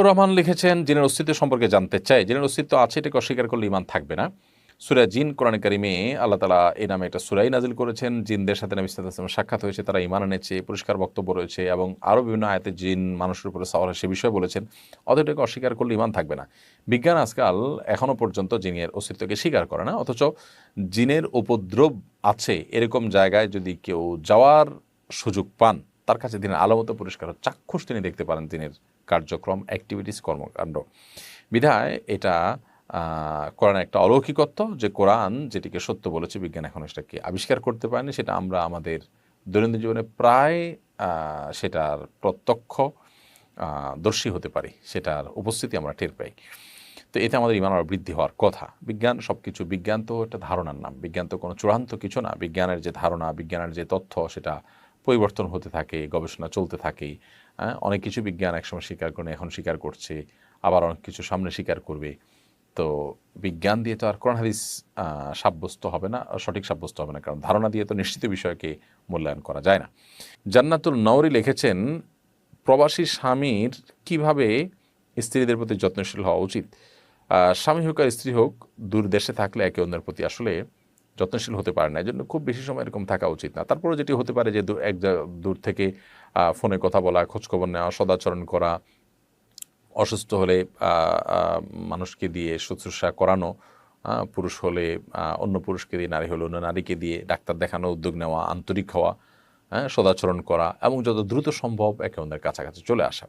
রহমান লিখেছেন, জিনের অস্তিত্ব সম্পর্কে জানতে চাই। জিনের অস্তিত্ব আছে, এটাকে অস্বীকার করলে ঈমান থাকবে না। সূরা জিন কোরআনে কারিমে আল্লাহ তাআলা এই নামে একটা সূরাই নাজিল করেছেন। জিনদের সাথে নবী সাল্লাল্লাহু আলাইহি ওয়াসাল্লামের সাক্ষাৎ হয়েছে, তারা ঈমান এনেছে, পরিষ্কার বক্তব্য রয়েছে এবং আরও বিভিন্ন আয়াতে জিন মানুষের উপরে সাওয়ার হয় সে বিষয়ে বলেছেন। অতএব এটাকে অস্বীকার করলে ঈমান থাকবে না। বিজ্ঞান আজকাল এখনও পর্যন্ত জিনের অস্তিত্বকে স্বীকার করে না, অথচ জিনের উপদ্রব আছে এরকম জায়গায় যদি কেউ যাওয়ার সুযোগ পান, তার কাছে দিনের আলামত পরিষ্কার চাক্ষুষ তিনি দেখতে পারেন দিনের কার্যক্রম, অ্যাক্টিভিটিস, কর্মকাণ্ড। বিধায় এটা কোরআনের একটা অলৌকিকত্ব, যে কোরআন যেটিকে সত্য বলেছে বিজ্ঞান এখন সেটাকে আবিষ্কার করতে পারেনি, সেটা আমরা আমাদের দৈনন্দিন জীবনে প্রায় সেটার প্রত্যক্ষ দর্শী হতে পারি, সেটার উপস্থিতি আমরা টের পাই। তো এতে আমাদের ঈমান আরও বৃদ্ধি হওয়ার কথা। বিজ্ঞান সব কিছু, বিজ্ঞান তো একটা ধারণার নাম, বিজ্ঞান তো কোনো চূড়ান্ত কিছু না। বিজ্ঞানের যে ধারণা, বিজ্ঞানের যে তথ্য, সেটা পরিবর্তন হতে থাকে, গবেষণা চলতে থাকে। অনেক কিছু বিজ্ঞান একসময় স্বীকার করে, এখন স্বীকার করছে, আবার অনেক কিছু সামনে স্বীকার করবে। তো বিজ্ঞান দিয়ে তো আর কোরআন হাদিস সাব্যস্ত হবে না, সঠিক সাব্যস্ত হবে না, কারণ ধারণা দিয়ে তো নিশ্চিত বিষয়কে মূল্যায়ন করা যায় না। জান্নাতুল নওরি লিখেছেন, প্রবাসী স্বামীর কিভাবে স্ত্রীদের প্রতি যত্নশীল হওয়া উচিত? স্বামী হোক আর স্ত্রী হোক, দূর দেশে থাকলে একে অন্যের প্রতি আসলে যত্নশীল হতে পারে না, এই জন্য খুব বেশি সময় এরকম থাকা উচিত না। তারপরে যেটি হতে পারে যে দূর থেকে ফোনে কথা বলা, খোঁজখবর নেওয়া, সদাচরণ করা, অসুস্থ হলে মানুষকে দিয়ে শুশ্রূষা করানো, পুরুষ হলে অন্য পুরুষকে দিয়ে, নারী হলে অন্য নারীকে দিয়ে ডাক্তার দেখানো, উদ্যোগ নেওয়া, আন্তরিক হওয়া, সদাচরণ করা এবং যত দ্রুত সম্ভব একে অন্যের কাছাকাছি চলে আসা।